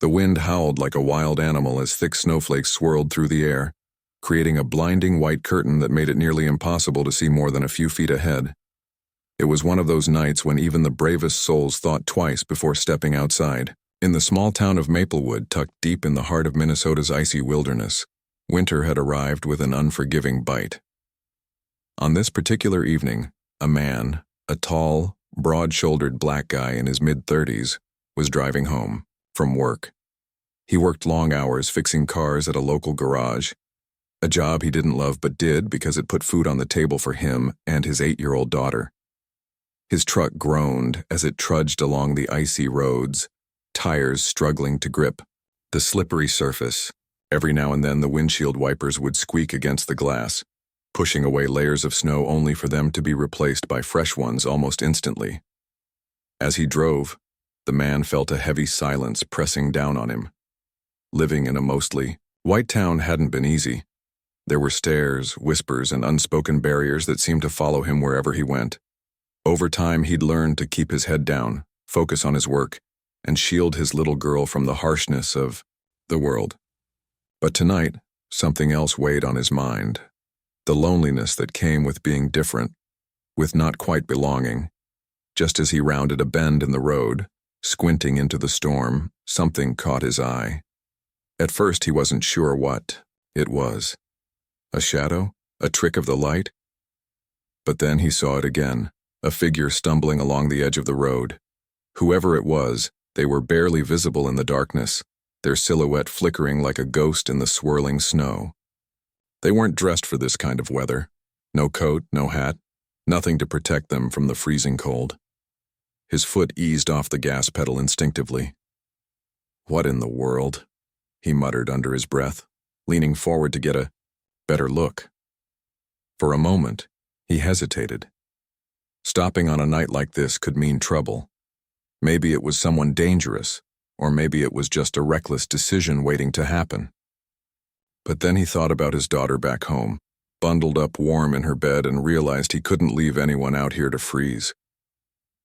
The wind howled like a wild animal as thick snowflakes swirled through the air, creating a blinding white curtain that made it nearly impossible to see more than a few feet ahead. It was one of those nights when even the bravest souls thought twice before stepping outside. In the small town of Maplewood, tucked deep in the heart of Minnesota's icy wilderness, winter had arrived with an unforgiving bite. On this particular evening, a man, a tall, broad-shouldered black guy in his mid-30s, was driving home from work. He worked long hours fixing cars at a local garage, a job he didn't love but did because it put food on the table for him and his 8-year-old daughter. His truck groaned as it trudged along the icy roads, tires struggling to grip the slippery surface. Every now and then the windshield wipers would squeak against the glass, pushing away layers of snow only for them to be replaced by fresh ones almost instantly. As he drove, the man felt a heavy silence pressing down on him. Living in a mostly white town hadn't been easy. There were stares, whispers, and unspoken barriers that seemed to follow him wherever he went. Over time, he'd learned to keep his head down, focus on his work, and shield his little girl from the harshness of the world. But tonight, something else weighed on his mind. The loneliness that came with being different, with not quite belonging. Just as he rounded a bend in the road, squinting into the storm, something caught his eye. At first he wasn't sure what it was. A shadow? A trick of the light? But then he saw it again, a figure stumbling along the edge of the road. Whoever it was, they were barely visible in the darkness, their silhouette flickering like a ghost in the swirling snow. They weren't dressed for this kind of weather. No coat, no hat, nothing to protect them from the freezing cold. His foot eased off the gas pedal instinctively. "What in the world?" he muttered under his breath, leaning forward to get a better look. For a moment, he hesitated. Stopping on a night like this could mean trouble. Maybe it was someone dangerous, or maybe it was just a reckless decision waiting to happen. But then he thought about his daughter back home, bundled up warm in her bed, and realized he couldn't leave anyone out here to freeze.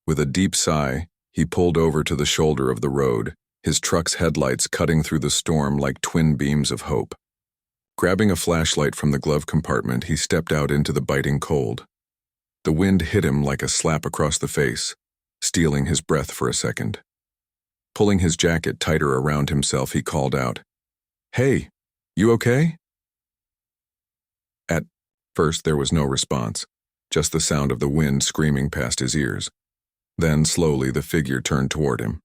With a deep sigh, he pulled over to the shoulder of the road, his truck's headlights cutting through the storm like twin beams of hope. Grabbing a flashlight from the glove compartment, he stepped out into the biting cold. The wind hit him like a slap across the face, stealing his breath for a second. Pulling his jacket tighter around himself, he called out, "Hey, you okay?" At first there was no response, just the sound of the wind screaming past his ears. Then slowly the figure turned toward him.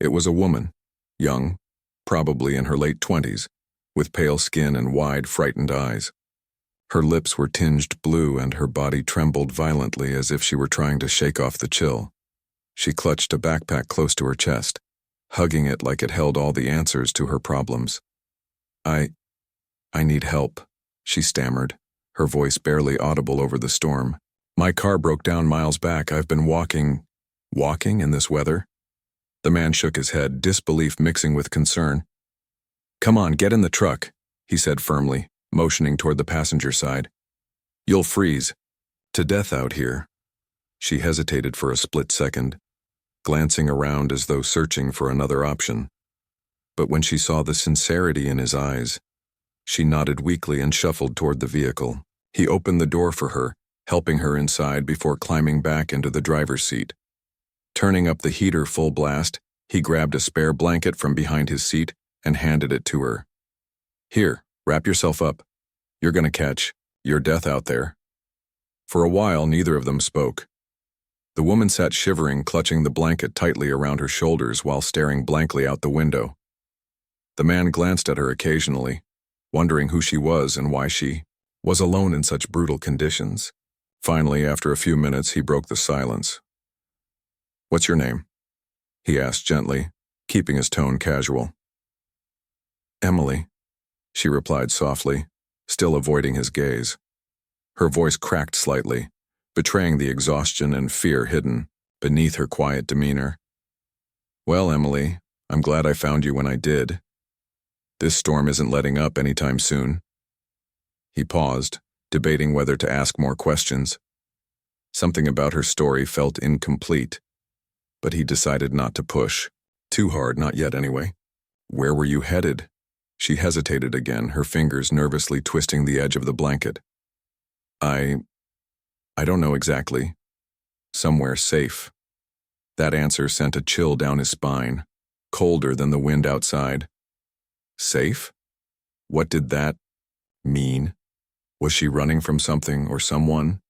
It was a woman, young, probably in her late 20s, with pale skin and wide, frightened eyes. Her lips were tinged blue and her body trembled violently as if she were trying to shake off the chill. She clutched a backpack close to her chest, hugging it like it held all the answers to her problems. I need help," she stammered, her voice barely audible over the storm. "My car broke down miles back. I've been walking." "Walking in this weather?" The man shook his head, disbelief mixing with concern. "Come on, get in the truck," he said firmly, motioning toward the passenger side. "You'll freeze to death out here." She hesitated for a split second, glancing around as though searching for another option. But when she saw the sincerity in his eyes, she nodded weakly and shuffled toward the vehicle. He opened the door for her, helping her inside before climbing back into the driver's seat. Turning up the heater full blast, he grabbed a spare blanket from behind his seat and handed it to her. "Here, wrap yourself up. You're gonna catch your death out there." For a while, neither of them spoke. The woman sat shivering, clutching the blanket tightly around her shoulders while staring blankly out the window. The man glanced at her occasionally, wondering who she was and why she was alone in such brutal conditions. Finally, after a few minutes, he broke the silence. "What's your name?" he asked gently, keeping his tone casual. "Emily," she replied softly, still avoiding his gaze. Her voice cracked slightly, betraying the exhaustion and fear hidden beneath her quiet demeanor. "Well, Emily, I'm glad I found you when I did. This storm isn't letting up anytime soon." He paused, debating whether to ask more questions. Something about her story felt incomplete, but he decided not to push. Too hard, not yet anyway. Where were you headed? She hesitated again, her fingers nervously twisting the edge of the blanket. I don't know exactly. Somewhere safe. That answer sent a chill down his spine, colder than the wind outside. Safe? What did that mean? Was she running from something or someone?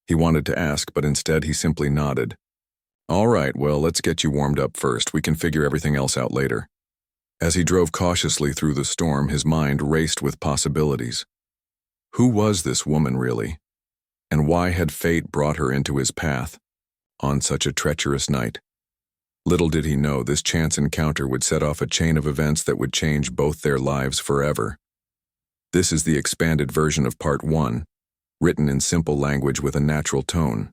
He wanted to ask, but instead he simply nodded. All right, well, let's get you warmed up first. We can figure everything else out later. As he drove cautiously through the storm, his mind raced with possibilities. Who was this woman really? And why had fate brought her into his path on such a treacherous night? Little did he know this chance encounter would set off a chain of events that would change both their lives forever. This is the expanded version of Part 1, written in simple language with a natural tone.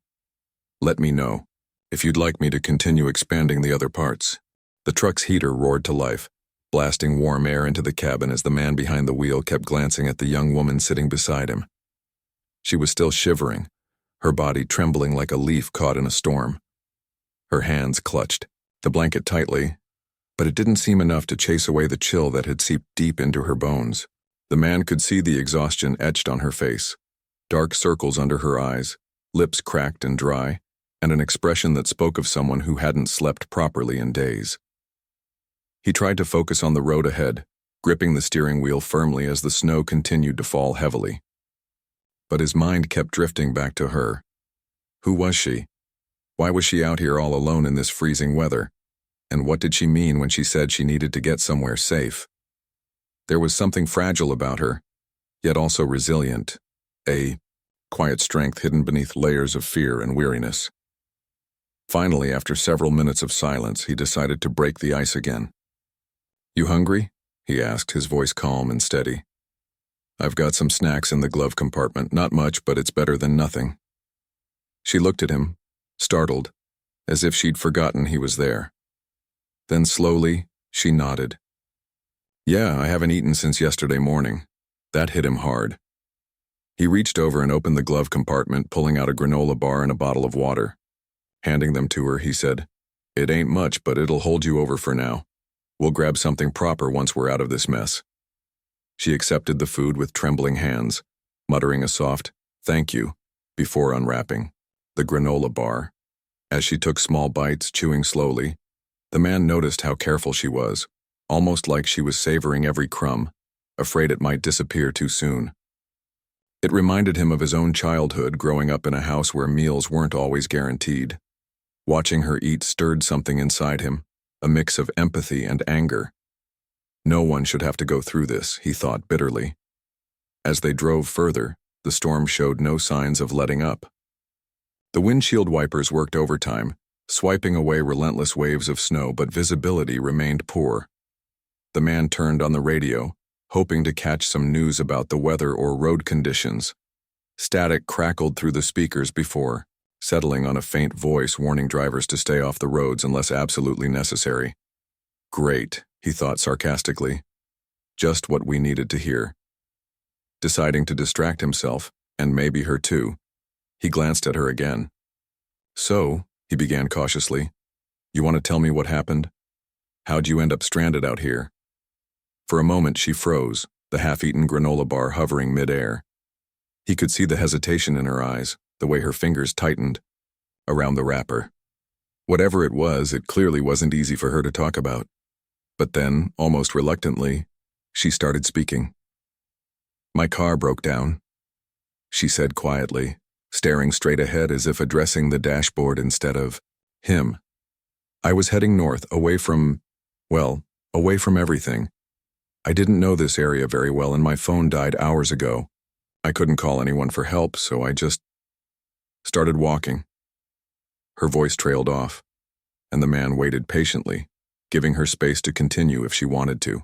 Let me know if you'd like me to continue expanding the other parts. The truck's heater roared to life, blasting warm air into the cabin as the man behind the wheel kept glancing at the young woman sitting beside him. She was still shivering, her body trembling like a leaf caught in a storm. Her hands clutched the blanket tightly, but it didn't seem enough to chase away the chill that had seeped deep into her bones. The man could see the exhaustion etched on her face, dark circles under her eyes, lips cracked and dry, and an expression that spoke of someone who hadn't slept properly in days. He tried to focus on the road ahead, gripping the steering wheel firmly as the snow continued to fall heavily. But his mind kept drifting back to her. Who was she? Why was she out here all alone in this freezing weather? And what did she mean when she said she needed to get somewhere safe? There was something fragile about her, yet also resilient, a quiet strength hidden beneath layers of fear and weariness. Finally, after several minutes of silence, he decided to break the ice again. You hungry? He asked, his voice calm and steady. I've got some snacks in the glove compartment, not much, but it's better than nothing. She looked at him, startled, as if she'd forgotten he was there. Then slowly, she nodded. Yeah, I haven't eaten since yesterday morning. That hit him hard. He reached over and opened the glove compartment, pulling out a granola bar and a bottle of water. Handing them to her, he said, It ain't much, but it'll hold you over for now. We'll grab something proper once we're out of this mess. She accepted the food with trembling hands, muttering a soft, thank you, before unwrapping the granola bar. As she took small bites, chewing slowly, the man noticed how careful she was, almost like she was savoring every crumb, afraid it might disappear too soon. It reminded him of his own childhood, growing up in a house where meals weren't always guaranteed. Watching her eat stirred something inside him, a mix of empathy and anger. No one should have to go through this, he thought bitterly. As they drove further, the storm showed no signs of letting up. The windshield wipers worked overtime, swiping away relentless waves of snow, but visibility remained poor. The man turned on the radio, hoping to catch some news about the weather or road conditions. Static crackled through the speakers before, settling on a faint voice warning drivers to stay off the roads unless absolutely necessary. Great, he thought sarcastically. Just what we needed to hear. Deciding to distract himself, and maybe her too, he glanced at her again. So, he began cautiously, you want to tell me what happened? How'd you end up stranded out here? For a moment she froze, the half-eaten granola bar hovering mid-air. He could see the hesitation in her eyes, the way her fingers tightened around the wrapper. Whatever it was, it clearly wasn't easy for her to talk about. But then, almost reluctantly, she started speaking. My car broke down, she said quietly, staring straight ahead as if addressing the dashboard instead of him. I was heading north, away from everything. I didn't know this area very well and my phone died hours ago. I couldn't call anyone for help, so I just started walking. Her voice trailed off, and the man waited patiently, giving her space to continue if she wanted to.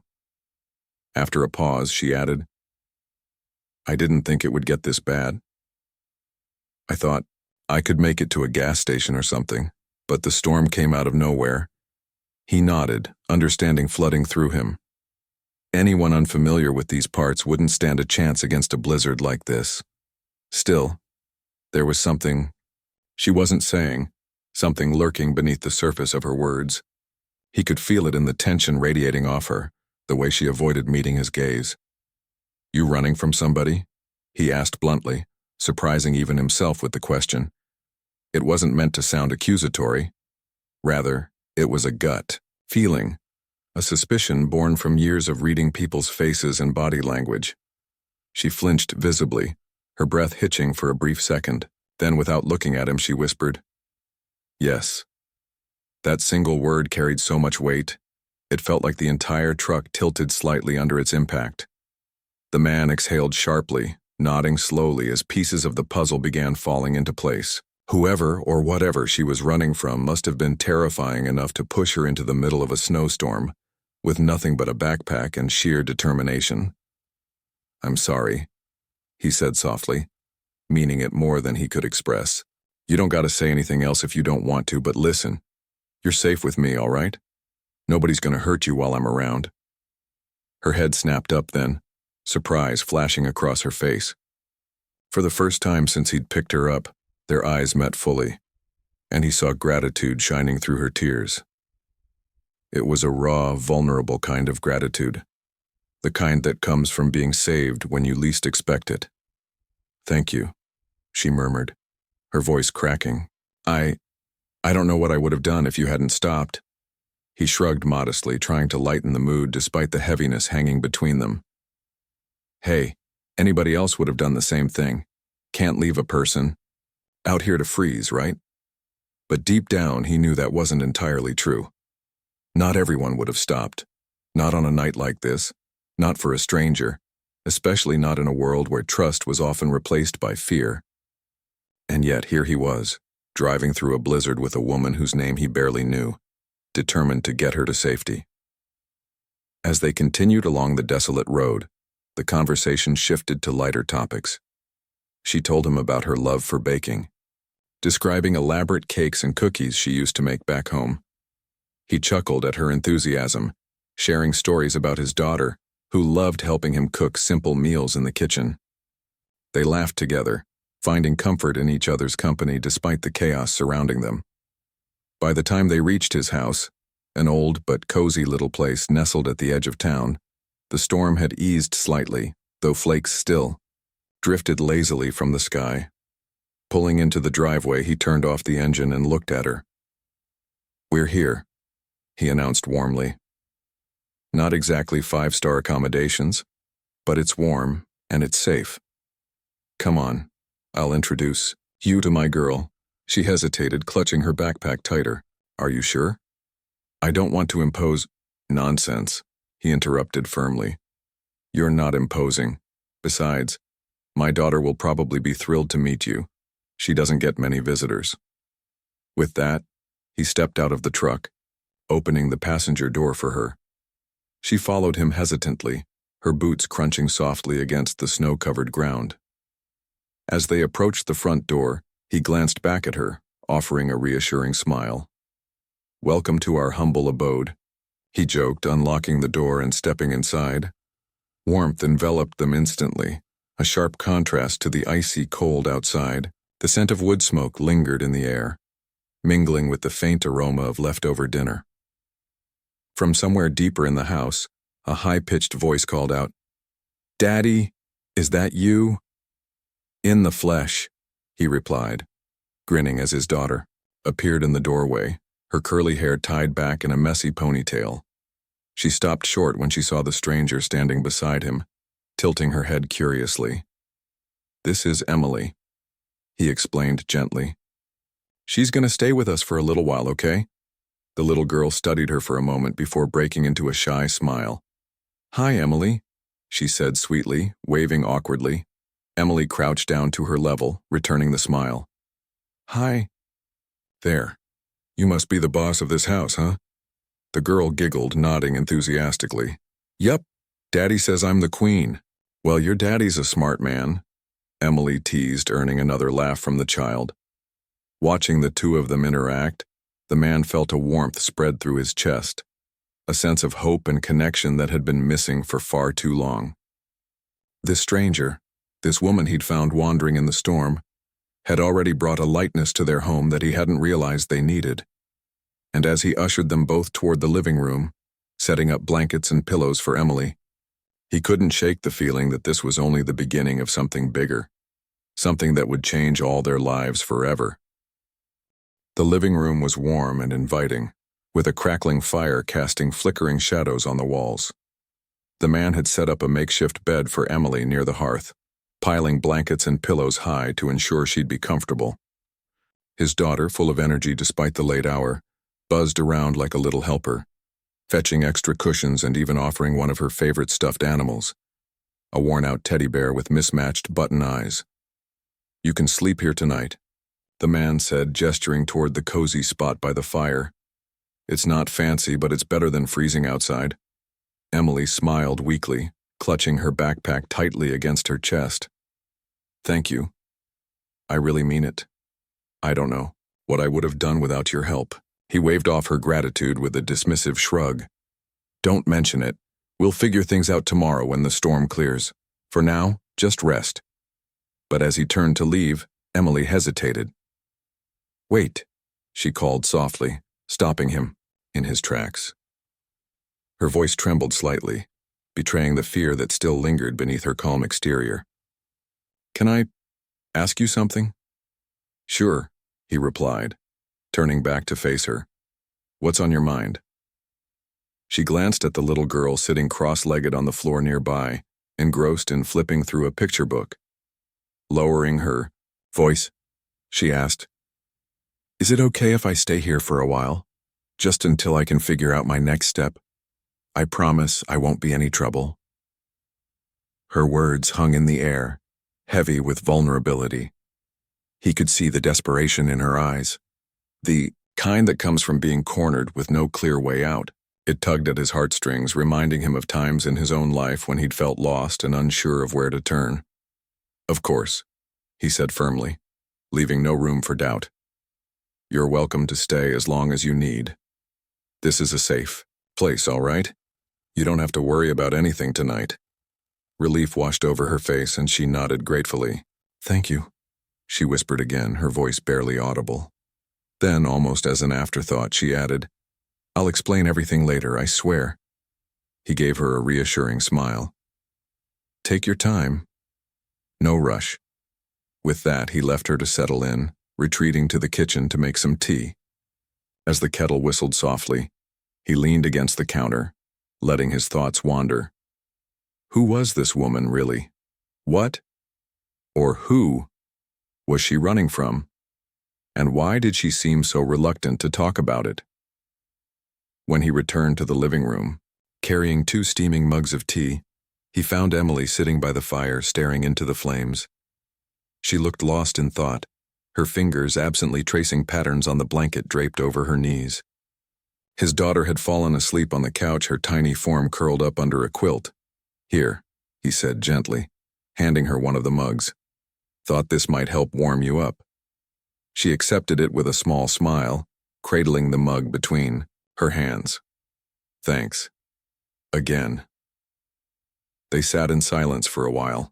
After a pause, she added, I didn't think it would get this bad. I thought I could make it to a gas station or something, but the storm came out of nowhere. He nodded, understanding flooding through him. Anyone unfamiliar with these parts wouldn't stand a chance against a blizzard like this. Still, there was something she wasn't saying, something lurking beneath the surface of her words. He could feel it in the tension radiating off her, the way she avoided meeting his gaze. "You running from somebody?" he asked bluntly, surprising even himself with the question. It wasn't meant to sound accusatory. Rather, it was a gut feeling, a suspicion born from years of reading people's faces and body language. She flinched visibly, her breath hitching for a brief second. Then, without looking at him, she whispered, "Yes." That single word carried so much weight, it felt like the entire truck tilted slightly under its impact. The man exhaled sharply, nodding slowly as pieces of the puzzle began falling into place. Whoever or whatever she was running from must have been terrifying enough to push her into the middle of a snowstorm, with nothing but a backpack and sheer determination. "I'm sorry," he said softly, meaning it more than he could express. "You don't gotta say anything else if you don't want to, but listen. You're safe with me, all right? Nobody's gonna hurt you while I'm around." Her head snapped up then, surprise flashing across her face. For the first time since he'd picked her up, their eyes met fully, and he saw gratitude shining through her tears. It was a raw, vulnerable kind of gratitude, the kind that comes from being saved when you least expect it. "Thank you," she murmured, her voice cracking. I don't know what I would have done if you hadn't stopped." He shrugged modestly, trying to lighten the mood despite the heaviness hanging between them. "Hey, anybody else would have done the same thing. Can't leave a person out here to freeze, right?" But deep down, he knew that wasn't entirely true. Not everyone would have stopped. Not on a night like this. Not for a stranger. Especially not in a world where trust was often replaced by fear. And yet here he was, driving through a blizzard with a woman whose name he barely knew, determined to get her to safety. As they continued along the desolate road, the conversation shifted to lighter topics. She told him about her love for baking, describing elaborate cakes and cookies she used to make back home. He chuckled at her enthusiasm, sharing stories about his daughter, who loved helping him cook simple meals in the kitchen. They laughed together, finding comfort in each other's company despite the chaos surrounding them. By the time they reached his house, an old but cozy little place nestled at the edge of town, the storm had eased slightly, though flakes still drifted lazily from the sky. Pulling into the driveway, he turned off the engine and looked at her. "We're here," he announced warmly. "Not exactly five-star accommodations, but it's warm and it's safe. Come on, I'll introduce you to my girl." She hesitated, clutching her backpack tighter. "Are you sure?" "I don't want to impose—" "Nonsense," he interrupted firmly. "You're not imposing. Besides, my daughter will probably be thrilled to meet you. She doesn't get many visitors." With that, he stepped out of the truck, opening the passenger door for her. She followed him hesitantly, her boots crunching softly against the snow-covered ground. As they approached the front door, he glanced back at her, offering a reassuring smile. "Welcome to our humble abode," he joked, unlocking the door and stepping inside. Warmth enveloped them instantly, a sharp contrast to the icy cold outside. The scent of wood smoke lingered in the air, mingling with the faint aroma of leftover dinner. From somewhere deeper in the house, a high-pitched voice called out, "Daddy, is that you?" "In the flesh," he replied, grinning as his daughter appeared in the doorway, her curly hair tied back in a messy ponytail. She stopped short when she saw the stranger standing beside him, tilting her head curiously. "This is Emily," he explained gently. "She's gonna stay with us for a little while, okay?" The little girl studied her for a moment before breaking into a shy smile. "Hi, Emily," she said sweetly, waving awkwardly. Emily crouched down to her level, returning the smile. "Hi." "There. You must be the boss of this house, huh?" The girl giggled, nodding enthusiastically. "Yup, Daddy says I'm the queen." "Well, your daddy's a smart man," Emily teased, earning another laugh from the child. Watching the two of them interact, the man felt a warmth spread through his chest, a sense of hope and connection that had been missing for far too long. This stranger, this woman he'd found wandering in the storm, had already brought a lightness to their home that he hadn't realized they needed. and as he ushered them both toward the living room, setting up blankets and pillows for Emily, he couldn't shake the feeling that this was only the beginning of something bigger, something that would change all their lives forever. The living room was warm and inviting, with a crackling fire casting flickering shadows on the walls. The man had set up a makeshift bed for Emily near the hearth, piling blankets and pillows high to ensure she'd be comfortable. His daughter, full of energy despite the late hour, buzzed around like a little helper, fetching extra cushions and even offering one of her favorite stuffed animals, a worn-out teddy bear with mismatched button eyes. "You can sleep here tonight," the man said, gesturing toward the cozy spot by the fire. "It's not fancy, but it's better than freezing outside." Emily smiled weakly, clutching her backpack tightly against her chest. "Thank you. I really mean it. I don't know what I would have done without your help." He waved off her gratitude with a dismissive shrug. "Don't mention it. We'll figure things out tomorrow when the storm clears. For now, just rest." But as he turned to leave, Emily hesitated. "Wait," she called softly, stopping him in his tracks. Her voice trembled slightly, betraying the fear that still lingered beneath her calm exterior. "Can I ask you something?" "Sure," he replied, turning back to face her. "What's on your mind?" She glanced at the little girl sitting cross-legged on the floor nearby, engrossed in flipping through a picture book. Lowering her voice, she asked, "Is it okay if I stay here for a while? Just until I can figure out my next step? I promise I won't be any trouble." Her words hung in the air, heavy with vulnerability. He could see the desperation in her eyes, the kind that comes from being cornered with no clear way out. It tugged at his heartstrings, reminding him of times in his own life when he'd felt lost and unsure of where to turn. "Of course," he said firmly, leaving no room for doubt. "You're welcome to stay as long as you need. This is a safe place, all right? You don't have to worry about anything tonight." Relief washed over her face and she nodded gratefully. "Thank you," she whispered again, her voice barely audible. Then, almost as an afterthought, she added, "I'll explain everything later, I swear." He gave her a reassuring smile. "Take your time. No rush." With that, he left her to settle in, retreating to the kitchen to make some tea. As the kettle whistled softly, he leaned against the counter, letting his thoughts wander. Who was this woman, really? What, or who, was she running from? And why did she seem so reluctant to talk about it? When he returned to the living room, carrying 2 steaming mugs of tea, he found Emily sitting by the fire, staring into the flames. She looked lost in thought, her fingers absently tracing patterns on the blanket draped over her knees. His daughter had fallen asleep on the couch, her tiny form curled up under a quilt. "Here," he said gently, handing her one of the mugs. "Thought this might help warm you up." She accepted it with a small smile, cradling the mug between her hands. "Thanks. Again." They sat in silence for a while,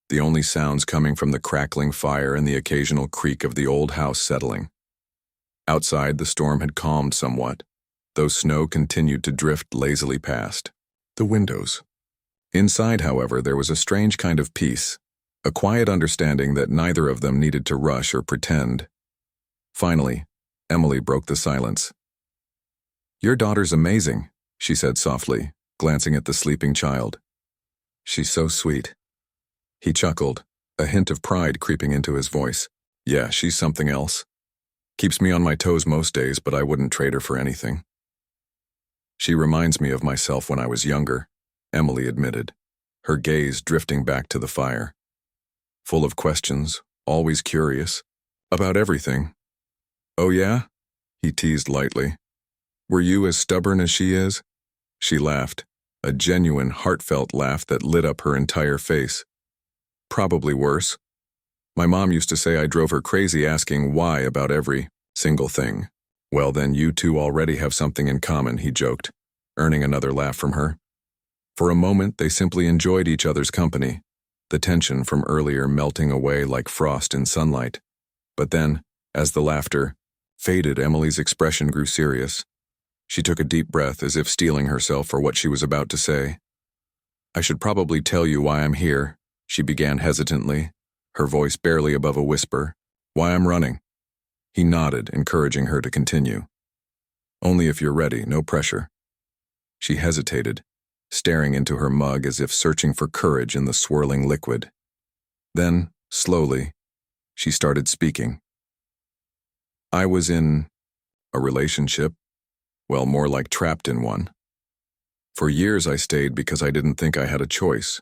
the only sounds coming from the crackling fire and the occasional creak of the old house settling. Outside, the storm had calmed somewhat, though snow continued to drift lazily past the windows. Inside, however, there was a strange kind of peace, a quiet understanding that neither of them needed to rush or pretend. Finally, Emily broke the silence. "Your daughter's amazing," she said softly, glancing at the sleeping child. "She's so sweet." He chuckled, a hint of pride creeping into his voice. "Yeah, she's something else. Keeps me on my toes most days, but I wouldn't trade her for anything." "She reminds me of myself when I was younger," Emily admitted, her gaze drifting back to the fire. "Full of questions, always curious, about everything." "Oh yeah?" he teased lightly. "Were you as stubborn as she is?" She laughed, a genuine, heartfelt laugh that lit up her entire face. "Probably worse. My mom used to say I drove her crazy asking why about every single thing." "Well, then you two already have something in common," he joked, earning another laugh from her. For a moment, they simply enjoyed each other's company, the tension from earlier melting away like frost in sunlight. But then, as the laughter Faded, Emily's expression grew serious. She took a deep breath as if steeling herself for what she was about to say. "I should probably tell you why I'm here," she began hesitantly, her voice barely above a whisper. "Why I'm running." He nodded, encouraging her to continue. "Only if you're ready, no pressure." She hesitated, staring into her mug as if searching for courage in the swirling liquid. Then, slowly, she started speaking. "I was in a relationship, well, more like trapped in one. For years I stayed because I didn't think I had a choice.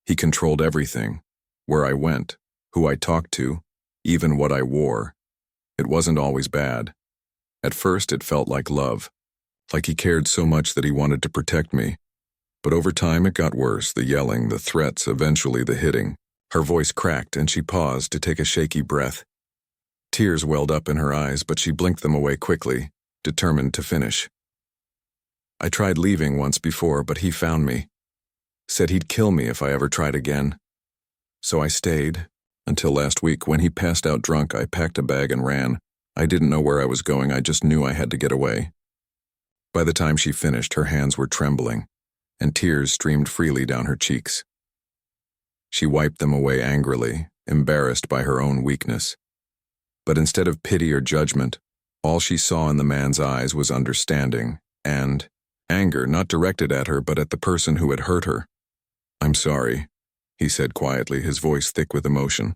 He controlled everything, where I went, who I talked to, even what I wore. It wasn't always bad. At first it felt like love, like he cared so much that he wanted to protect me. But over time it got worse, the yelling, the threats, eventually the hitting." Her voice cracked and she paused to take a shaky breath. Tears welled up in her eyes, but she blinked them away quickly, determined to finish. "I tried leaving once before, but he found me. Said he'd kill me if I ever tried again. So I stayed, until last week when he passed out drunk. I packed a bag and ran. I didn't know where I was going, I just knew I had to get away." By the time she finished, her hands were trembling, and tears streamed freely down her cheeks. She wiped them away angrily, embarrassed by her own weakness. But instead of pity or judgment, all she saw in the man's eyes was understanding and anger, not directed at her but at the person who had hurt her. "I'm sorry," he said quietly, his voice thick with emotion.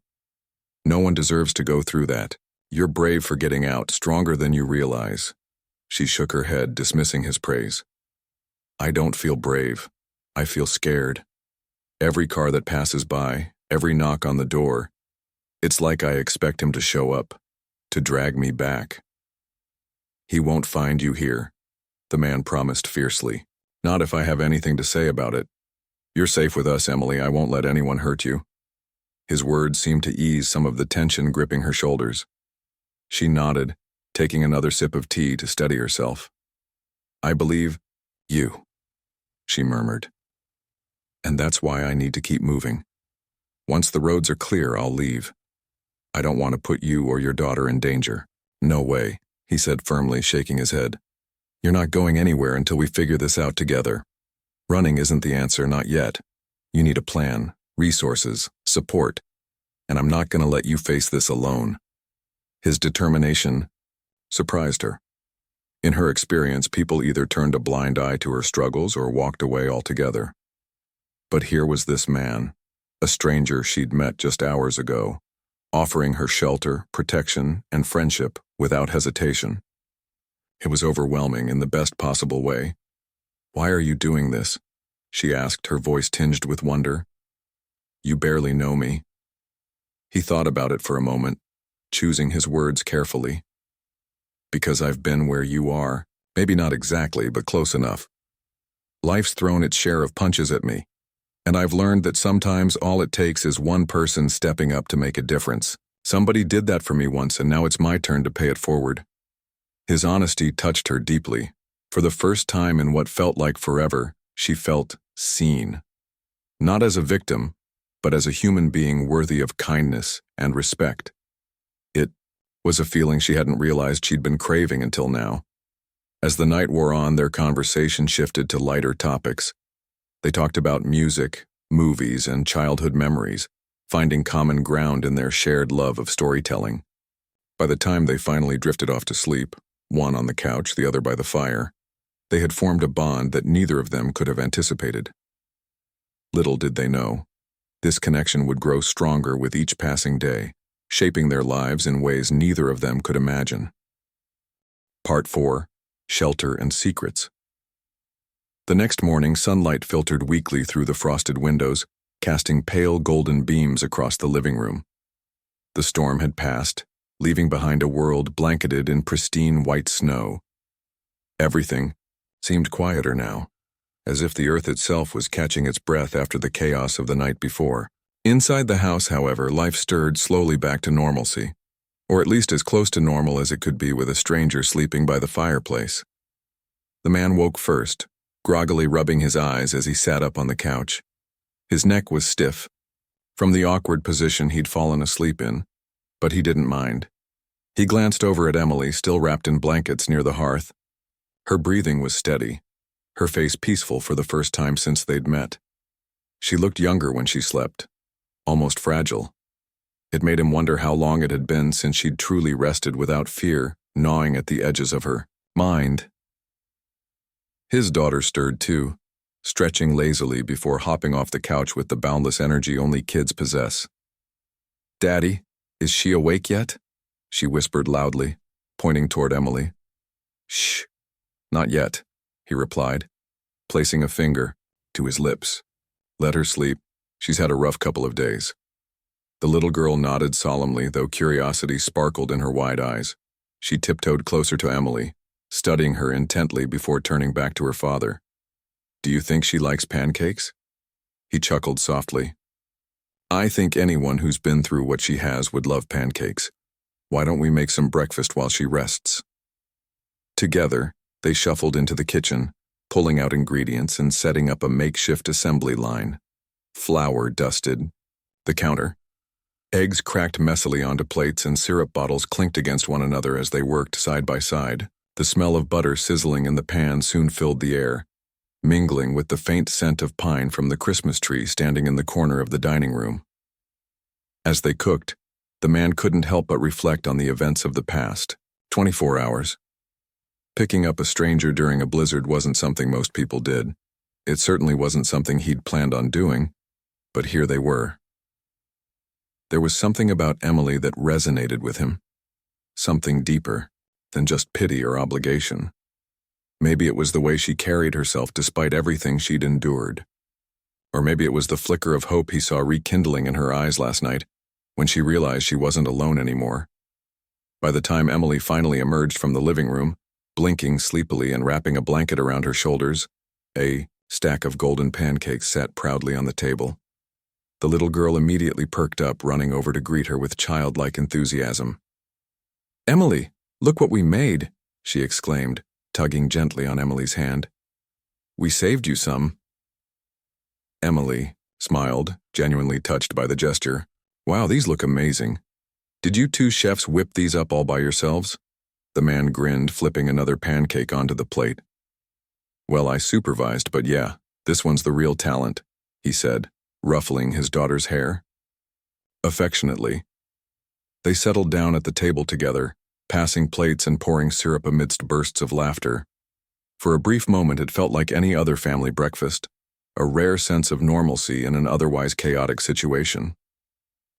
"No one deserves to go through that. You're brave for getting out, stronger than you realize." She shook her head, dismissing his praise. "I don't feel brave. I feel scared. Every car that passes by, every knock on the door, it's like I expect him to show up, to drag me back." "He won't find you here," the man promised fiercely. "Not if I have anything to say about it. You're safe with us, Emily. I won't let anyone hurt you." His words seemed to ease some of the tension gripping her shoulders. She nodded, taking another sip of tea to steady herself. "I believe you," she murmured. "And that's why I need to keep moving. Once the roads are clear, I'll leave. I don't want to put you or your daughter in danger." "No way," he said firmly, shaking his head. "You're not going anywhere until we figure this out together. Running isn't the answer, not yet. You need a plan, resources, support. And I'm not going to let you face this alone." His determination surprised her. In her experience, people either turned a blind eye to her struggles or walked away altogether. But here was this man, a stranger she'd met just hours ago, offering her shelter, protection, and friendship without hesitation. It was overwhelming in the best possible way. "Why are you doing this?" she asked, her voice tinged with wonder. "You barely know me." He thought about it for a moment, choosing his words carefully. "Because I've been where you are, maybe not exactly, but close enough. Life's thrown its share of punches at me, and I've learned that sometimes all it takes is one person stepping up to make a difference. Somebody did that for me once, and now it's my turn to pay it forward." His honesty touched her deeply. For the first time in what felt like forever, she felt seen. Not as a victim, but as a human being worthy of kindness and respect. It was a feeling she hadn't realized she'd been craving until now. As the night wore on, their conversation shifted to lighter topics. They talked about music, movies, and childhood memories, finding common ground in their shared love of storytelling. By the time they finally drifted off to sleep, one on the couch, the other by the fire, they had formed a bond that neither of them could have anticipated. Little did they know, this connection would grow stronger with each passing day, shaping their lives in ways neither of them could imagine. Part 4. Shelter and Secrets. The next morning, sunlight filtered weakly through the frosted windows, casting pale golden beams across the living room. The storm had passed, leaving behind a world blanketed in pristine white snow. Everything seemed quieter now, as if the earth itself was catching its breath after the chaos of the night before. Inside the house, however, life stirred slowly back to normalcy, or at least as close to normal as it could be with a stranger sleeping by the fireplace. The man woke first, groggily rubbing his eyes as he sat up on the couch. His neck was stiff, from the awkward position he'd fallen asleep in, but he didn't mind. He glanced over at Emily, still wrapped in blankets near the hearth. Her breathing was steady, her face peaceful for the first time since they'd met. She looked younger when she slept, almost fragile. It made him wonder how long it had been since she'd truly rested without fear gnawing at the edges of her mind. His daughter stirred too, stretching lazily before hopping off the couch with the boundless energy only kids possess. "Daddy, is she awake yet?" she whispered loudly, pointing toward Emily. "Shh, not yet," he replied, placing a finger to his lips. "Let her sleep. She's had a rough couple of days." The little girl nodded solemnly, though curiosity sparkled in her wide eyes. She tiptoed closer to Emily, studying her intently before turning back to her father. "Do you think she likes pancakes?" He chuckled softly. "I think anyone who's been through what she has would love pancakes. Why don't we make some breakfast while she rests?" Together, they shuffled into the kitchen, pulling out ingredients and setting up a makeshift assembly line. Flour dusted the counter. Eggs cracked messily onto plates and syrup bottles clinked against one another as they worked side by side. The smell of butter sizzling in the pan soon filled the air, mingling with the faint scent of pine from the Christmas tree standing in the corner of the dining room. As they cooked, the man couldn't help but reflect on the events of the past 24 hours. Picking up a stranger during a blizzard wasn't something most people did. It certainly wasn't something he'd planned on doing, but here they were. There was something about Emily that resonated with him, something deeper than just pity or obligation. Maybe it was the way she carried herself despite everything she'd endured. Or maybe it was the flicker of hope he saw rekindling in her eyes last night when she realized she wasn't alone anymore. By the time Emily finally emerged from the living room, blinking sleepily and wrapping a blanket around her shoulders, a stack of golden pancakes sat proudly on the table. The little girl immediately perked up, running over to greet her with childlike enthusiasm. "Emily, look what we made," she exclaimed, tugging gently on Emily's hand. "We saved you some." Emily smiled, genuinely touched by the gesture. "Wow, these look amazing. Did you two chefs whip these up all by yourselves?" The man grinned, flipping another pancake onto the plate. "Well, I supervised, but yeah, this one's the real talent," he said, ruffling his daughter's hair. Affectionately, they settled down at the table together, passing plates and pouring syrup amidst bursts of laughter. For a brief moment it felt like any other family breakfast, a rare sense of normalcy in an otherwise chaotic situation.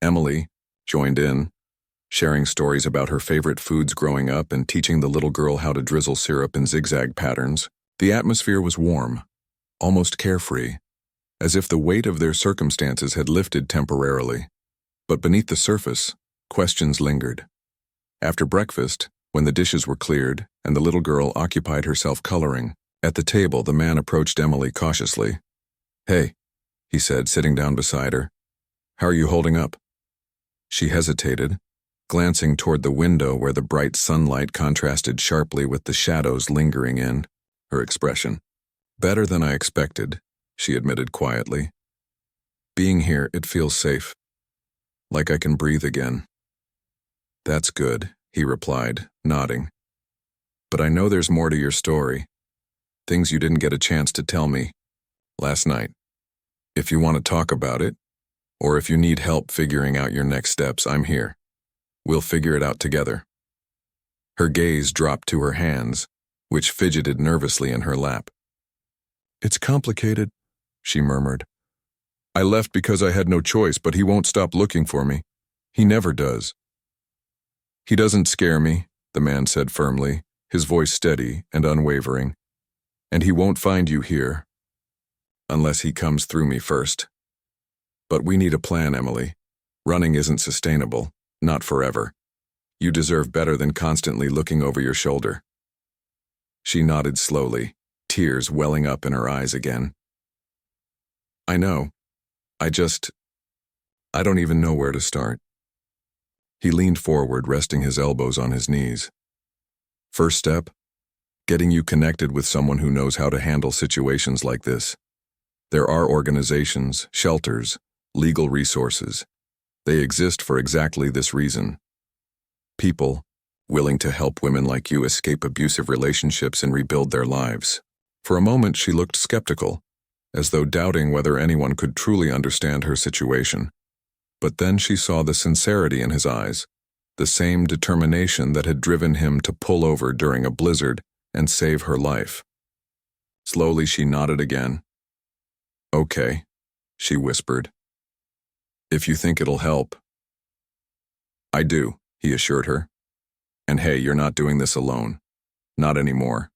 Emily joined in, sharing stories about her favorite foods growing up and teaching the little girl how to drizzle syrup in zigzag patterns. The atmosphere was warm, almost carefree, as if the weight of their circumstances had lifted temporarily. But beneath the surface, questions lingered. After breakfast, when the dishes were cleared and the little girl occupied herself coloring, at the table the man approached Emily cautiously. "Hey," he said, sitting down beside her. "How are you holding up?" She hesitated, glancing toward the window where the bright sunlight contrasted sharply with the shadows lingering in her expression. "Better than I expected," she admitted quietly. "Being here, it feels safe. Like I can breathe again." "That's good," he replied, nodding. "But I know there's more to your story. Things you didn't get a chance to tell me last night. If you want to talk about it, or if you need help figuring out your next steps, I'm here. We'll figure it out together." Her gaze dropped to her hands, which fidgeted nervously in her lap. "It's complicated," she murmured. "I left because I had no choice, but he won't stop looking for me. He never does." "He doesn't scare me," the man said firmly, his voice steady and unwavering. "And he won't find you here, unless he comes through me first. But we need a plan, Emily. Running isn't sustainable, not forever. You deserve better than constantly looking over your shoulder." She nodded slowly, tears welling up in her eyes again. "I know. I don't even know where to start." He leaned forward, resting his elbows on his knees. "First step? Getting you connected with someone who knows how to handle situations like this. There are organizations, shelters, legal resources. They exist for exactly this reason. People willing to help women like you escape abusive relationships and rebuild their lives. For a moment, she looked skeptical, as though doubting whether anyone could truly understand her situation. But then she saw the sincerity in his eyes, the same determination that had driven him to pull over during a blizzard and save her life. Slowly, she nodded again. "Okay," she whispered. "If you think it'll help." "I do," he assured her. "And hey, you're not doing this alone. Not anymore."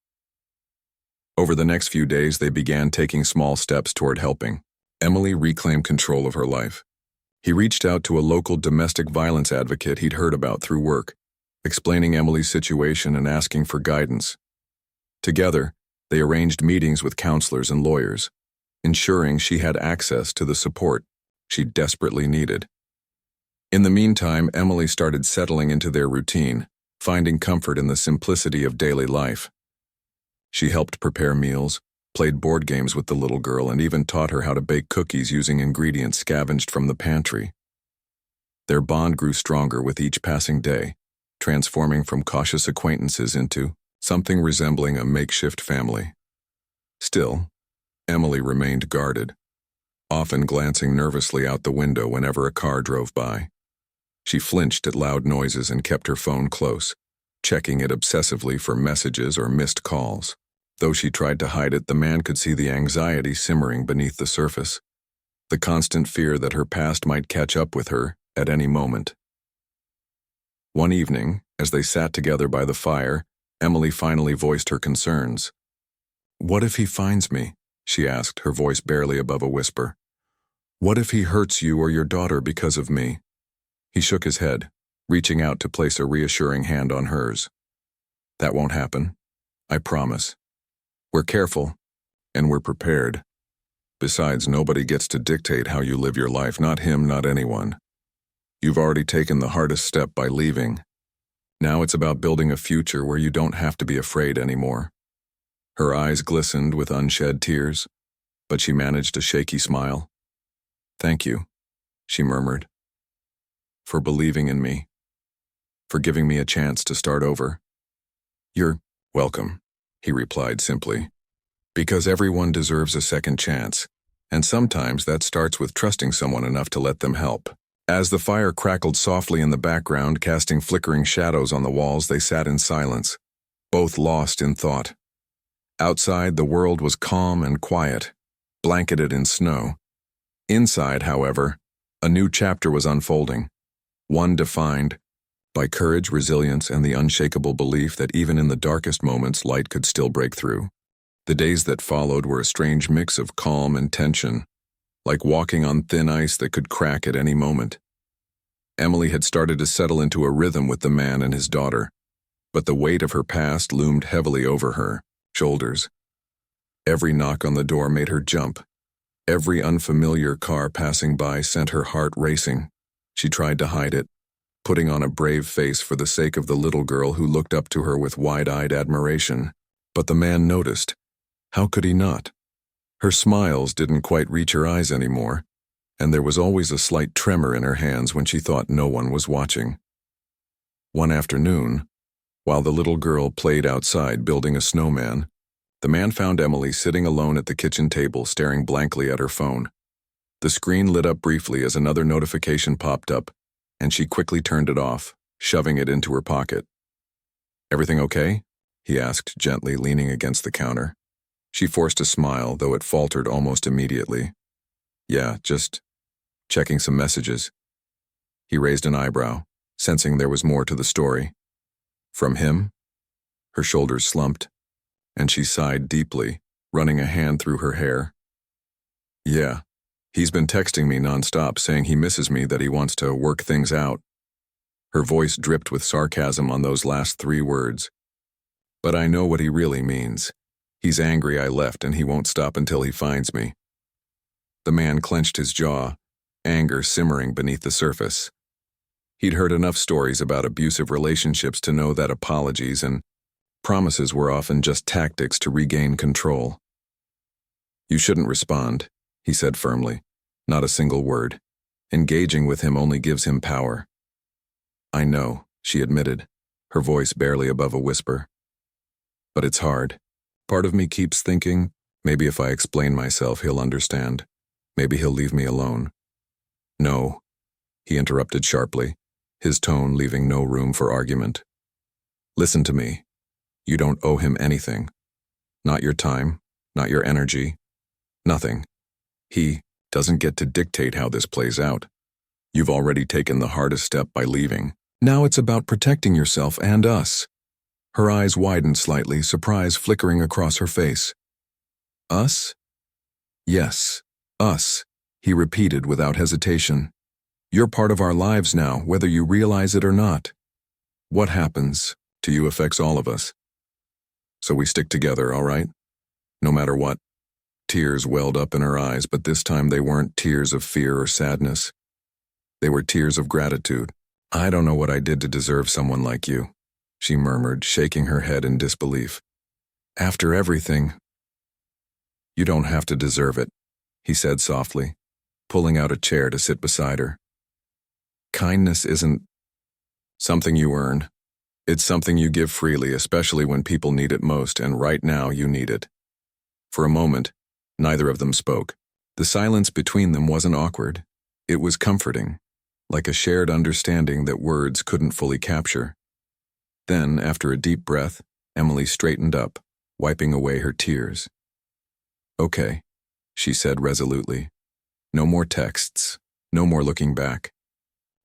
Over the next few days, they began taking small steps toward helping. Emily reclaimed control of her life. He reached out to a local domestic violence advocate he'd heard about through work, explaining Emily's situation and asking for guidance. Together, they arranged meetings with counselors and lawyers, ensuring she had access to the support she desperately needed. In the meantime, Emily started settling into their routine, finding comfort in the simplicity of daily life. She helped prepare meals, played board games with the little girl, and even taught her how to bake cookies using ingredients scavenged from the pantry. Their bond grew stronger with each passing day, transforming from cautious acquaintances into something resembling a makeshift family. Still, Emily remained guarded, often glancing nervously out the window whenever a car drove by. She flinched at loud noises and kept her phone close, checking it obsessively for messages or missed calls. Though she tried to hide it, the man could see the anxiety simmering beneath the surface, the constant fear that her past might catch up with her at any moment. One evening, as they sat together by the fire, Emily finally voiced her concerns. "What if he finds me?" she asked, her voice barely above a whisper. "What if he hurts you or your daughter because of me?" He shook his head, reaching out to place a reassuring hand on hers. "That won't happen. I promise. We're careful, and we're prepared. Besides, nobody gets to dictate how you live your life, not him, not anyone. You've already taken the hardest step by leaving. Now it's about building a future where you don't have to be afraid anymore." Her eyes glistened with unshed tears, but she managed a shaky smile. "Thank you," she murmured, "for believing in me, for giving me a chance to start over." "You're welcome," he replied simply, "because everyone deserves a second chance, and sometimes that starts with trusting someone enough to let them help." As the fire crackled softly in the background, casting flickering shadows on the walls, they sat in silence, both lost in thought. Outside, the world was calm and quiet, blanketed in snow. Inside, however, a new chapter was unfolding, one defined by courage, resilience, and the unshakable belief that even in the darkest moments, light could still break through. The days that followed were a strange mix of calm and tension, like walking on thin ice that could crack at any moment. Emily had started to settle into a rhythm with the man and his daughter, but the weight of her past loomed heavily over her shoulders. Every knock on the door made her jump. Every unfamiliar car passing by sent her heart racing. She tried to hide it, putting on a brave face for the sake of the little girl who looked up to her with wide-eyed admiration. But the man noticed. How could he not? Her smiles didn't quite reach her eyes anymore, and there was always a slight tremor in her hands when she thought no one was watching. One afternoon, while the little girl played outside building a snowman, the man found Emily sitting alone at the kitchen table, staring blankly at her phone. The screen lit up briefly as another notification popped up, and she quickly turned it off, shoving it into her pocket. "Everything okay?" he asked gently, leaning against the counter. She forced a smile, though it faltered almost immediately. "Yeah, just checking some messages." He raised an eyebrow, sensing there was more to the story. "From him?" Her shoulders slumped, and she sighed deeply, running a hand through her hair. "Yeah, he's been texting me nonstop, saying he misses me, that he wants to work things out." Her voice dripped with sarcasm on those last 3 words. "But I know what he really means. He's angry I left, and he won't stop until he finds me." The man clenched his jaw, anger simmering beneath the surface. He'd heard enough stories about abusive relationships to know that apologies and promises were often just tactics to regain control. "You shouldn't respond," he said firmly. "Not a single word. Engaging with him only gives him power." "I know," she admitted, her voice barely above a whisper. But it's hard. Part of me keeps thinking, maybe if I explain myself, he'll understand. Maybe he'll leave me alone. No, he interrupted sharply, his tone leaving no room for argument. Listen to me. You don't owe him anything. Not your time, not your energy, nothing. He doesn't get to dictate how this plays out. You've already taken the hardest step by leaving. Now it's about protecting yourself and us. Her eyes widened slightly, surprise flickering across her face. Us? Yes, us, he repeated without hesitation. You're part of our lives now, whether you realize it or not. What happens to you affects all of us. So we stick together, all right? No matter what. Tears welled up in her eyes, but this time they weren't tears of fear or sadness. They were tears of gratitude. I don't know what I did to deserve someone like you, she murmured, shaking her head in disbelief. After everything. You don't have to deserve it, he said softly, pulling out a chair to sit beside her. Kindness isn't something you earn. It's something you give freely, especially when people need it most, and right now you need it. For a moment, neither of them spoke. The silence between them wasn't awkward. It was comforting, like a shared understanding that words couldn't fully capture. Then, after a deep breath, Emily straightened up, wiping away her tears. Okay, she said resolutely. No more texts, no more looking back.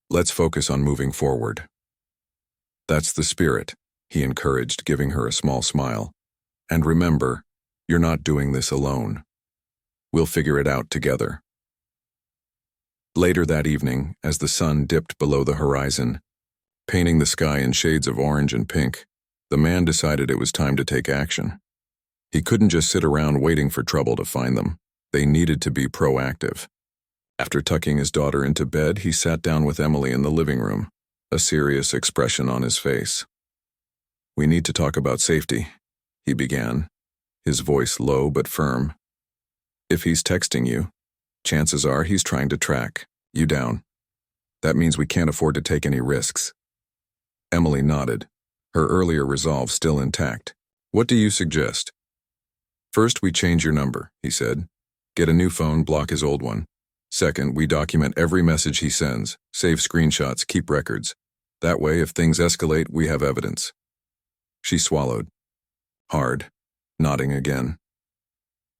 Let's focus on moving forward. That's the spirit, he encouraged, giving her a small smile. And remember, you're not doing this alone. We'll figure it out together. Later that evening, as the sun dipped below the horizon, painting the sky in shades of orange and pink, the man decided it was time to take action. He couldn't just sit around waiting for trouble to find them. They needed to be proactive. After tucking his daughter into bed, he sat down with Emily in the living room, a serious expression on his face. We need to talk about safety, he began, his voice low but firm. If he's texting you, chances are he's trying to track you down. That means we can't afford to take any risks. Emily nodded, her earlier resolve still intact. What do you suggest? First, we change your number, he said. Get a new phone, block his old one. Second, we document every message he sends, save screenshots, keep records. That way, if things escalate, we have evidence. She swallowed. Hard, nodding again.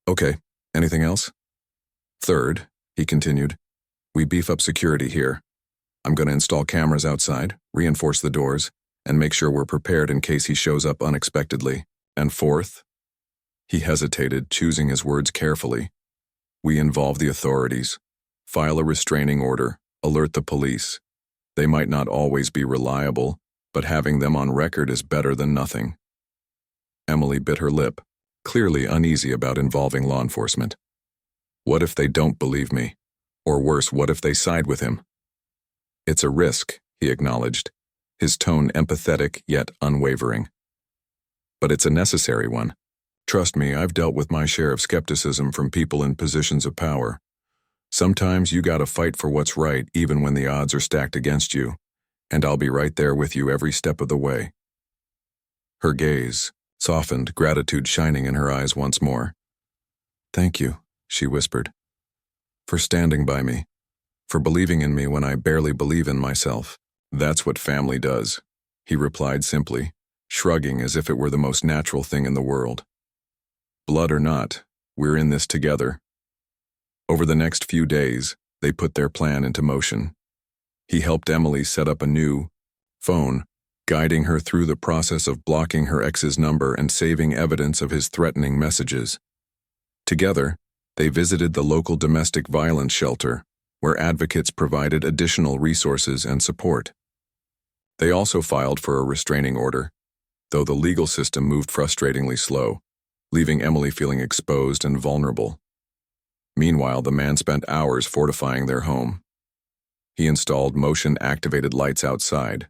Okay, anything else? Third, he continued, we beef up security here. I'm going to install cameras outside, reinforce the doors, and make sure we're prepared in case he shows up unexpectedly. And fourth, he hesitated, choosing his words carefully. We involve the authorities. File a restraining order, alert the police. They might not always be reliable, but having them on record is better than nothing. Emily bit her lip, clearly uneasy about involving law enforcement. What if they don't believe me? Or worse, what if they side with him? It's a risk, he acknowledged, his tone empathetic yet unwavering. But it's a necessary one. Trust me, I've dealt with my share of skepticism from people in positions of power. Sometimes you gotta fight for what's right even when the odds are stacked against you, and I'll be right there with you every step of the way. Her gaze softened, gratitude shining in her eyes once more. Thank you, she whispered, for standing by me, for believing in me when I barely believe in myself. That's what family does, he replied simply, shrugging as if it were the most natural thing in the world. Blood or not, we're in this together. Over the next few days, they put their plan into motion. He helped Emily set up a new phone, guiding her through the process of blocking her ex's number and saving evidence of his threatening messages. Together, they visited the local domestic violence shelter, where advocates provided additional resources and support. They also filed for a restraining order, though the legal system moved frustratingly slow, leaving Emily feeling exposed and vulnerable. Meanwhile, the man spent hours fortifying their home. He installed motion-activated lights outside,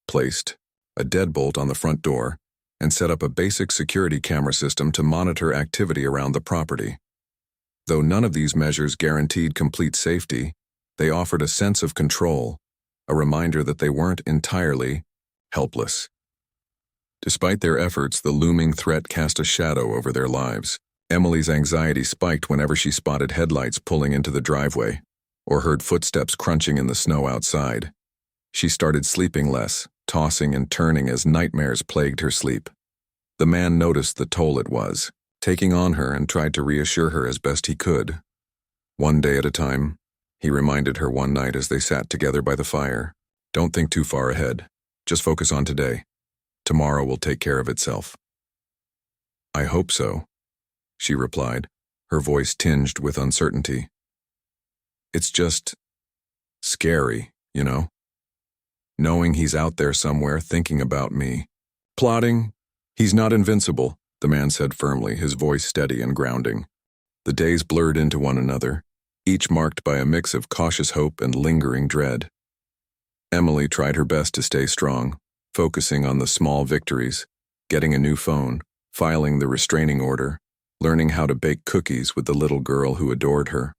placed a deadbolt on the front door, and set up a basic security camera system to monitor activity around the property. Though none of these measures guaranteed complete safety, they offered a sense of control, a reminder that they weren't entirely helpless. Despite their efforts, the looming threat cast a shadow over their lives. Emily's anxiety spiked whenever she spotted headlights pulling into the driveway, or heard footsteps crunching in the snow outside. She started sleeping less, tossing and turning as nightmares plagued her sleep. The man noticed the toll it was, taking on her, and tried to reassure her as best he could. One day at a time, he reminded her one night as they sat together by the fire, "Don't think too far ahead. Just focus on today. Tomorrow will take care of itself." "I hope so," she replied, her voice tinged with uncertainty. "It's just scary, you know? Knowing he's out there somewhere thinking about me. Plotting. He's not invincible," the man said firmly, his voice steady and grounding. The days blurred into one another, each marked by a mix of cautious hope and lingering dread. Emily tried her best to stay strong, focusing on the small victories, getting a new phone, filing the restraining order, learning how to bake cookies with the little girl who adored her.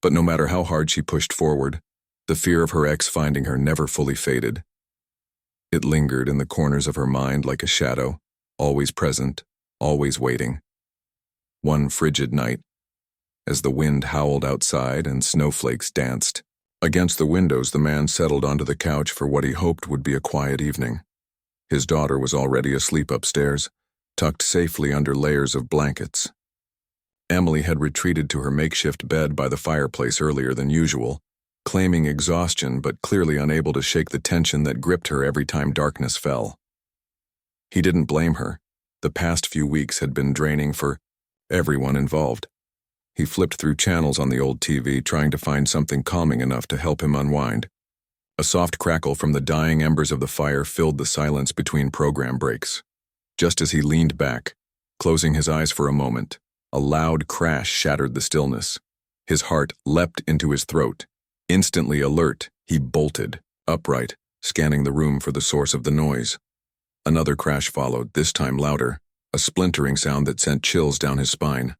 But no matter how hard she pushed forward, the fear of her ex finding her never fully faded. It lingered in the corners of her mind like a shadow, always present, always waiting. One frigid night, as the wind howled outside and snowflakes danced against the windows, the man settled onto the couch for what he hoped would be a quiet evening. His daughter was already asleep upstairs, tucked safely under layers of blankets. Emily had retreated to her makeshift bed by the fireplace earlier than usual, claiming exhaustion but clearly unable to shake the tension that gripped her every time darkness fell. He didn't blame her. The past few weeks had been draining for everyone involved. He flipped through channels on the old TV, trying to find something calming enough to help him unwind. A soft crackle from the dying embers of the fire filled the silence between program breaks. Just as he leaned back, closing his eyes for a moment, a loud crash shattered the stillness. His heart leapt into his throat. Instantly alert, he bolted, upright, scanning the room for the source of the noise. Another crash followed, this time louder, a splintering sound that sent chills down his spine.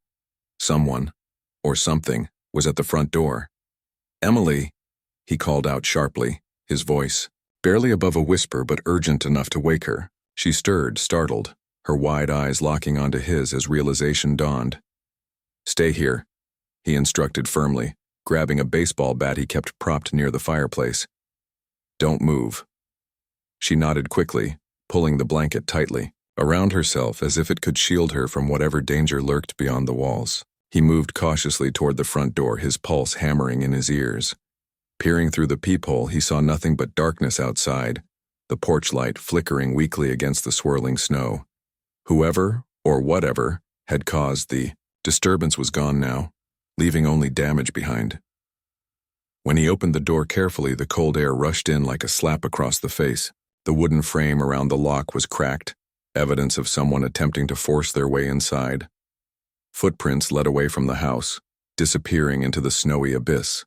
Someone, or something, was at the front door. "Emily," he called out sharply, his voice barely above a whisper but urgent enough to wake her. She stirred, startled, her wide eyes locking onto his as realization dawned. "Stay here," he instructed firmly, grabbing a baseball bat he kept propped near the fireplace. "Don't move." She nodded quickly, pulling the blanket tightly around herself as if it could shield her from whatever danger lurked beyond the walls. He moved cautiously toward the front door, his pulse hammering in his ears. Peering through the peephole, he saw nothing but darkness outside, the porch light flickering weakly against the swirling snow. Whoever, or whatever, had caused the disturbance was gone now, leaving only damage behind. When he opened the door carefully, the cold air rushed in like a slap across the face. The wooden frame around the lock was cracked, evidence of someone attempting to force their way inside. Footprints led away from the house, disappearing into the snowy abyss.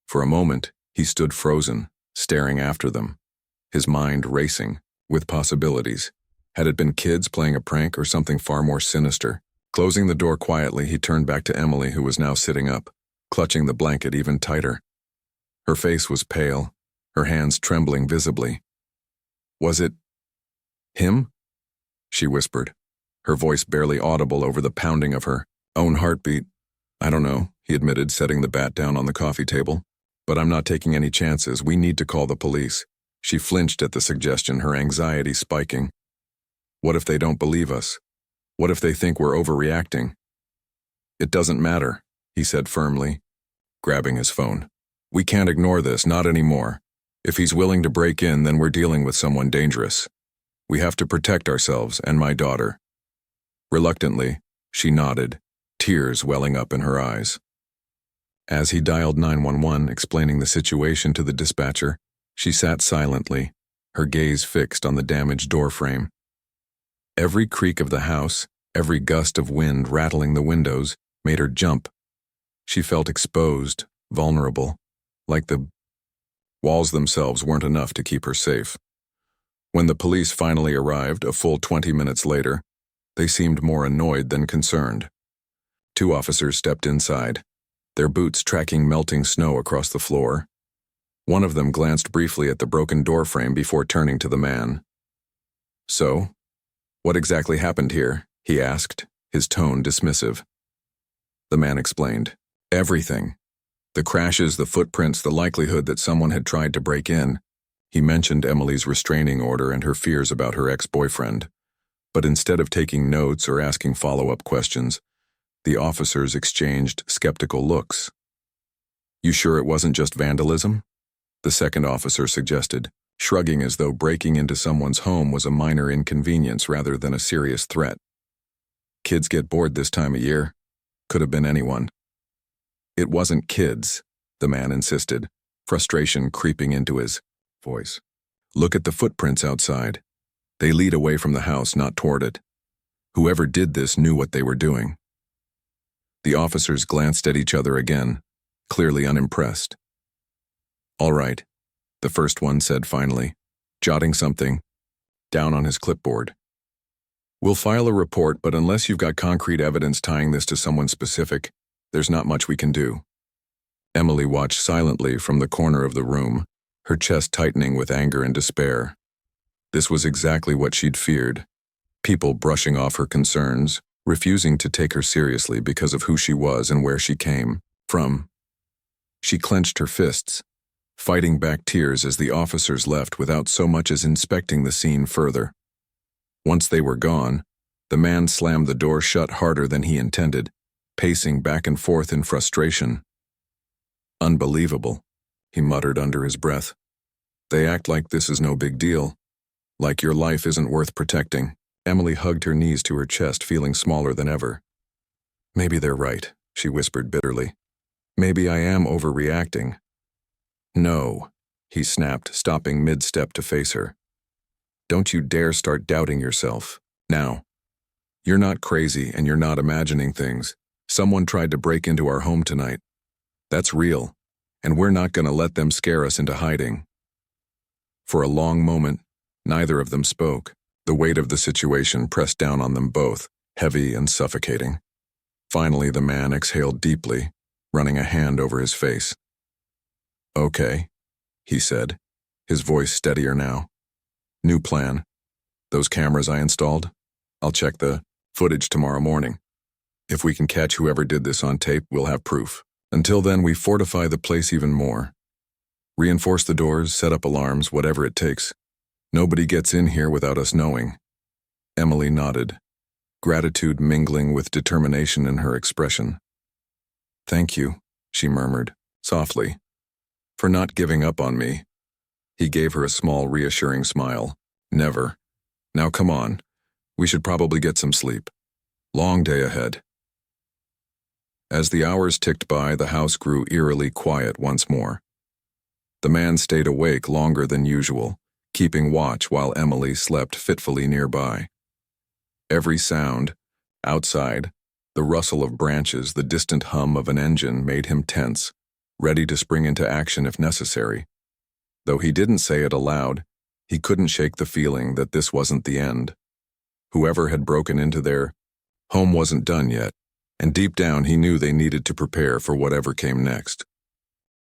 For a moment, he stood frozen, staring after them, his mind racing, with possibilities. Had it been kids playing a prank or something far more sinister? Closing the door quietly, he turned back to Emily, who was now sitting up, clutching the blanket even tighter. Her face was pale, her hands trembling visibly. "Was it him?" she whispered, her voice barely audible over the pounding of her own heartbeat. "I don't know," he admitted, setting the bat down on the coffee table. "But I'm not taking any chances. We need to call the police." She flinched at the suggestion, her anxiety spiking. "What if they don't believe us? What if they think we're overreacting?" "It doesn't matter," he said firmly, grabbing his phone. "We can't ignore this, not anymore. If he's willing to break in, then we're dealing with someone dangerous. We have to protect ourselves and my daughter." Reluctantly, she nodded, tears welling up in her eyes. As he dialed 911, explaining the situation to the dispatcher, she sat silently, her gaze fixed on the damaged doorframe. Every creak of the house, every gust of wind rattling the windows, made her jump. She felt exposed, vulnerable, like the walls themselves weren't enough to keep her safe. When the police finally arrived, a full 20 minutes later, they seemed more annoyed than concerned. 2 officers stepped inside, their boots tracking melting snow across the floor. One of them glanced briefly at the broken doorframe before turning to the man. So, what exactly happened here? He asked, his tone dismissive. The man explained. Everything. The crashes, the footprints, the likelihood that someone had tried to break in. He mentioned Emily's restraining order and her fears about her ex-boyfriend. But instead of taking notes or asking follow-up questions, the officers exchanged skeptical looks. You sure it wasn't just vandalism? The second officer suggested, shrugging as though breaking into someone's home was a minor inconvenience rather than a serious threat. Kids get bored this time of year. Could have been anyone. It wasn't kids, the man insisted, frustration creeping into his voice. Look at the footprints outside. They lead away from the house, not toward it. Whoever did this knew what they were doing. The officers glanced at each other again, clearly unimpressed. All right, the first one said finally, jotting something down on his clipboard. We'll file a report, but unless you've got concrete evidence tying this to someone specific, there's not much we can do. Emily watched silently from the corner of the room, her chest tightening with anger and despair. This was exactly what she'd feared. People brushing off her concerns, refusing to take her seriously because of who she was and where she came from. She clenched her fists, fighting back tears as the officers left without so much as inspecting the scene further. Once they were gone, the man slammed the door shut harder than he intended, pacing back and forth in frustration. Unbelievable, he muttered under his breath. They act like this is no big deal, like your life isn't worth protecting. Emily hugged her knees to her chest, feeling smaller than ever. Maybe they're right, she whispered bitterly. Maybe I am overreacting. No, he snapped, stopping mid-step to face her. Don't you dare start doubting yourself. Now. You're not crazy and you're not imagining things. Someone tried to break into our home tonight. That's real, and we're not going to let them scare us into hiding. For a long moment, neither of them spoke. The weight of the situation pressed down on them both, heavy and suffocating. Finally, the man exhaled deeply, running a hand over his face. Okay, he said, his voice steadier now. New plan. Those cameras I installed? I'll check the footage tomorrow morning. If we can catch whoever did this on tape, we'll have proof. Until then, we fortify the place even more. Reinforce the doors, set up alarms, whatever it takes. Nobody gets in here without us knowing. Emily nodded, gratitude mingling with determination in her expression. Thank you, she murmured, softly, for not giving up on me. He gave her a small, reassuring smile. Never. Now come on. We should probably get some sleep. Long day ahead. As the hours ticked by, the house grew eerily quiet once more. The man stayed awake longer than usual, keeping watch while Emily slept fitfully nearby. Every sound, outside, the rustle of branches, the distant hum of an engine made him tense, ready to spring into action if necessary. Though he didn't say it aloud, he couldn't shake the feeling that this wasn't the end. Whoever had broken into their home wasn't done yet, and deep down he knew they needed to prepare for whatever came next.